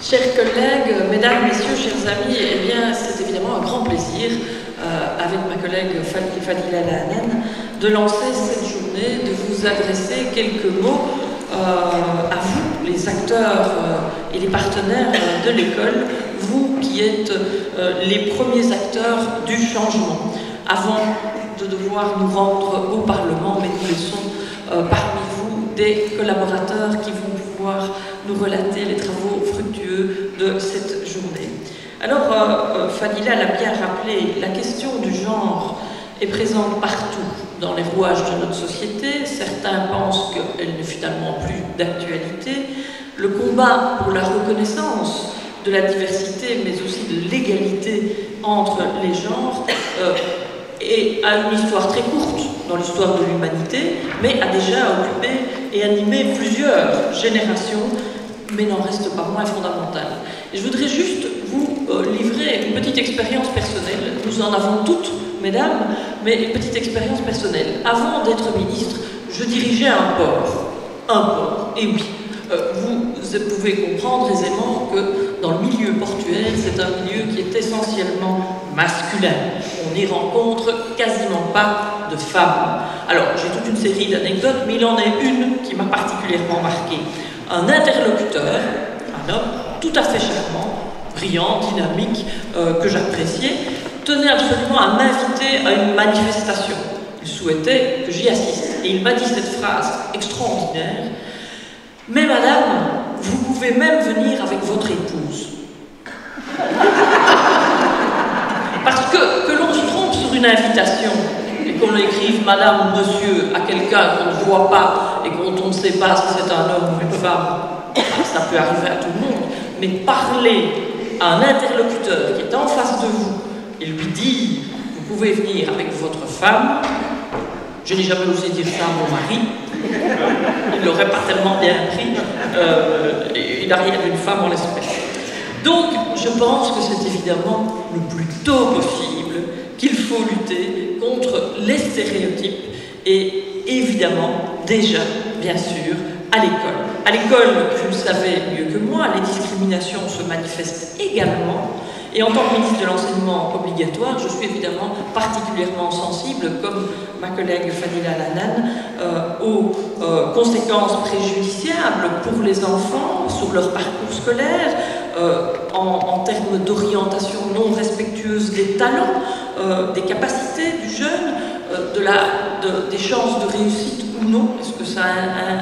Chers collègues, mesdames, messieurs, chers amis, eh bien, c'est évidemment un grand plaisir, avec ma collègue Fadila Lahanen, de lancer cette journée, de vous adresser quelques mots à vous, les acteurs et les partenaires de l'école, vous qui êtes les premiers acteurs du changement. Avant de devoir nous rendre au Parlement, mais nous laissons parmi vous des collaborateurs qui vont pouvoir nous relater les travaux fructueux de cette journée. Alors, Fadila l'a bien rappelé, la question du genre est présente partout dans les rouages de notre société. Certains pensent qu'elle n'est finalement plus d'actualité. Le combat pour la reconnaissance de la diversité, mais aussi de l'égalité entre les genres, a une histoire très courte dans l'histoire de l'humanité, mais a déjà occupé et animé plusieurs générations, mais n'en reste pas moins fondamental. Et je voudrais juste vous livrer une petite expérience personnelle. Nous en avons toutes, mesdames, mais une petite expérience personnelle. Avant d'être ministre, je dirigeais un port. Un port, et oui. Vous pouvez comprendre aisément que dans le milieu portuaire, c'est un milieu qui est essentiellement masculin. On n'y rencontre quasiment pas de femmes. Alors, j'ai toute une série d'anecdotes, mais il en est une qui m'a particulièrement marquée. Un interlocuteur, un homme tout à fait charmant, brillant, dynamique, que j'appréciais, tenait absolument à m'inviter à une manifestation. Il souhaitait que j'y assiste. Et il m'a dit cette phrase extraordinaire: « Mais madame, vous pouvez même venir avec votre épouse. » Parce que l'on se trompe sur une invitation et qu'on écrive madame, monsieur à quelqu'un qu'on ne voit pas et qu'on ne sait pas si c'est un homme ou une femme, ça peut arriver à tout le monde, mais parler à un interlocuteur qui est en face de vous et lui dire vous pouvez venir avec votre femme, je n'ai jamais osé dire ça à mon mari. Il ne l'aurait pas tellement bien pris, il a rien d'une femme en l'espèce. Donc, je pense que c'est évidemment le plus tôt possible qu'il faut lutter contre les stéréotypes et évidemment, déjà, bien sûr, à l'école. À l'école, vous le savez mieux que moi, les discriminations se manifestent également. Et en tant que ministre de l'enseignement obligatoire, je suis évidemment particulièrement sensible, comme ma collègue Fadila Lahanen, aux conséquences préjudiciables pour les enfants sur leur parcours scolaire, en termes d'orientation non respectueuse des talents, des capacités du jeune, des chances de réussite ou non, est-ce que ça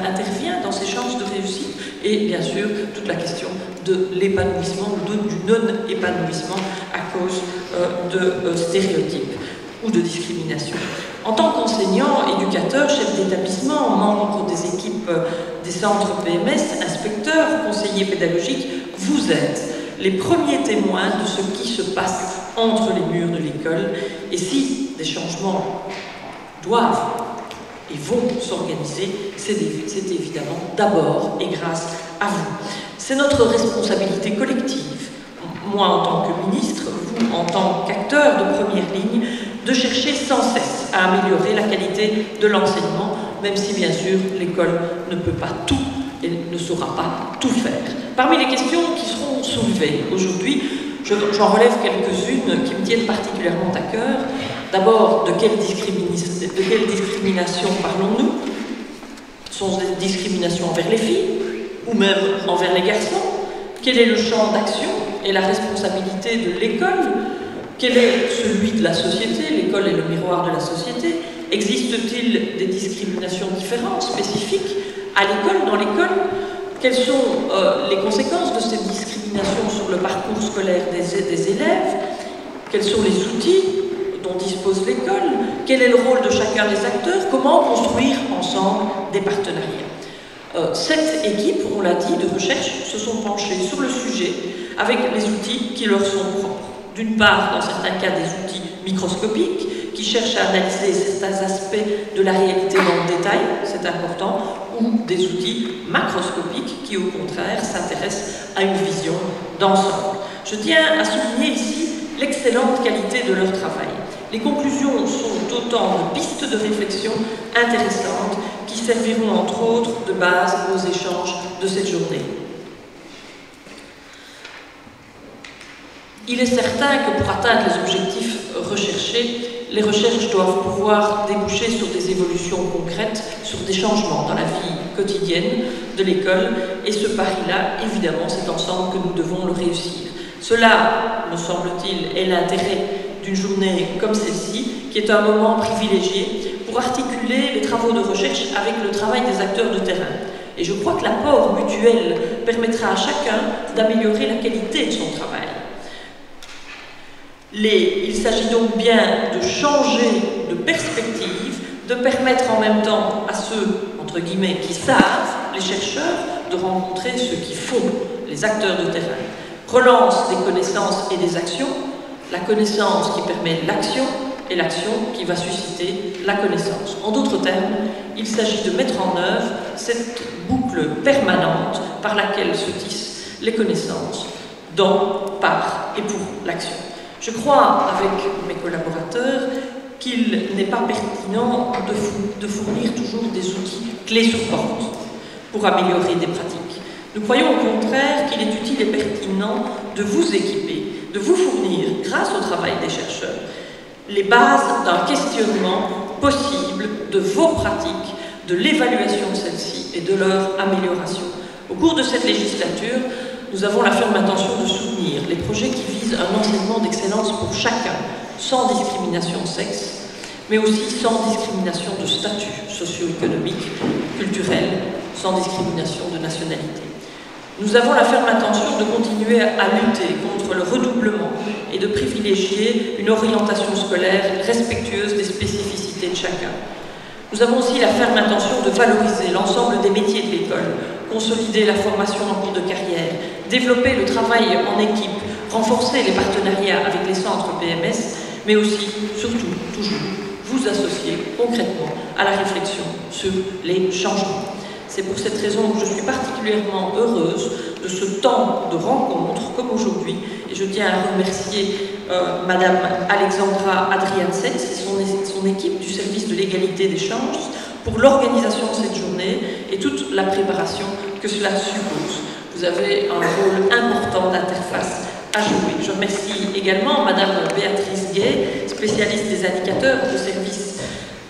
intervient dans ces chances de réussite, et bien sûr toute la question de l'épanouissement ou du non-épanouissement à cause de stéréotypes ou de discrimination. En tant qu'enseignant, éducateur, chef d'établissement, membre des équipes des centres PMS, inspecteur, conseiller pédagogique, vous êtes les premiers témoins de ce qui se passe entre les murs de l'école, et si des changements doivent et vont s'organiser, c'est évidemment d'abord et grâce à vous. C'est notre responsabilité collective, moi en tant que ministre, vous en tant qu'acteur de première ligne, de chercher sans cesse à améliorer la qualité de l'enseignement, même si bien sûr l'école ne peut pas tout et ne saura pas tout faire. Parmi les questions qui seront soulevées aujourd'hui, j'en relève quelques-unes qui me tiennent particulièrement à cœur. D'abord, de quelle discrimination parlons-nous? Sont des discriminations envers les filles ou même envers les garçons? Quel est le champ d'action et la responsabilité de l'école? Quel est celui de la société? L'école est le miroir de la société. Existe-t-il des discriminations différentes, spécifiques à l'école, dans l'école? Quelles sont les conséquences de cette discrimination sur le parcours scolaire des élèves? Quels sont les outils dont dispose l'école? Quel est le rôle de chacun des acteurs? Comment construire ensemble des partenariats? 7 équipes, on l'a dit, de recherche se sont penchées sur le sujet avec les outils qui leur sont propres. D'une part, dans certains cas, des outils microscopiques qui cherchent à analyser certains aspects de la réalité dans le détail, c'est important, ou des outils macroscopiques qui, au contraire, s'intéressent à une vision d'ensemble. Je tiens à souligner ici l'excellente qualité de leur travail. Les conclusions sont autant de pistes de réflexion intéressantes qui serviront entre autres de base aux échanges de cette journée. Il est certain que pour atteindre les objectifs recherchés, les recherches doivent pouvoir déboucher sur des évolutions concrètes, sur des changements dans la vie quotidienne de l'école, et ce pari-là, évidemment, c'est ensemble que nous devons le réussir. Cela, me semble-t-il, est l'intérêt d'une journée comme celle-ci, qui est un moment privilégié pour articuler les travaux de recherche avec le travail des acteurs de terrain. Et je crois que l'apport mutuel permettra à chacun d'améliorer la qualité de son travail. Il s'agit donc bien de changer de perspective, de permettre en même temps à ceux, entre guillemets, qui savent, les chercheurs, de rencontrer ceux qui font, les acteurs de terrain. Relance des connaissances et des actions, la connaissance qui permet l'action et l'action qui va susciter la connaissance. En d'autres termes, il s'agit de mettre en œuvre cette boucle permanente par laquelle se tissent les connaissances dans, par et pour l'action. Je crois, avec mes collaborateurs, qu'il n'est pas pertinent de fournir toujours des outils clés sur porte pour améliorer des pratiques. Nous croyons au contraire qu'il est utile et pertinent de vous équiper, de vous fournir, grâce au travail des chercheurs, les bases d'un questionnement possible de vos pratiques, de l'évaluation de celles-ci et de leur amélioration. Au cours de cette législature, nous avons la ferme intention de soutenir les projets qui visent un enseignement d'excellence pour chacun, sans discrimination de sexe, mais aussi sans discrimination de statut socio-économique, culturel, sans discrimination de nationalité. Nous avons la ferme intention de continuer à lutter contre le redoublement et de privilégier une orientation scolaire respectueuse des spécificités de chacun. Nous avons aussi la ferme intention de valoriser l'ensemble des métiers de l'école, consolider la formation en cours de carrière, développer le travail en équipe, renforcer les partenariats avec les centres PMS, mais aussi, surtout, toujours, vous associer concrètement à la réflexion sur les changements. C'est pour cette raison que je suis particulièrement heureuse de ce temps de rencontre comme aujourd'hui, et je tiens à remercier Madame Alexandra Adriansen et son équipe du service de l'égalité des chances pour l'organisation de cette journée et toute la préparation que cela suppose. Vous avez un rôle important d'interface à jouer. Je remercie également Madame Béatrice Gay, spécialiste des indicateurs au service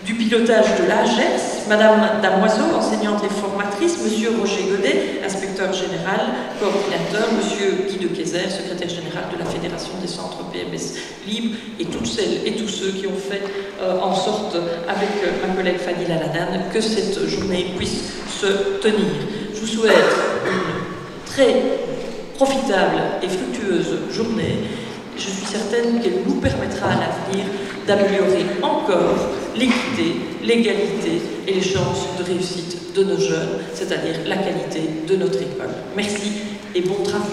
du pilotage de l'AGERS, Madame Damoiseau, enseignante et formatrice, Monsieur Roger Godet, inspecteur général, coordinateur, Monsieur Guy de Kayser, secrétaire général de la Fédération des centres PMS libres, et toutes celles et tous ceux qui ont fait en sorte, avec ma collègue Fanny Laladane, que cette journée puisse se tenir. Je vous souhaite une très profitable et fructueuse journée. Je suis certaine qu'elle nous permettra à l'avenir d'améliorer encore l'équité, l'égalité et les chances de réussite de nos jeunes, c'est-à-dire la qualité de notre école. Merci et bon travail.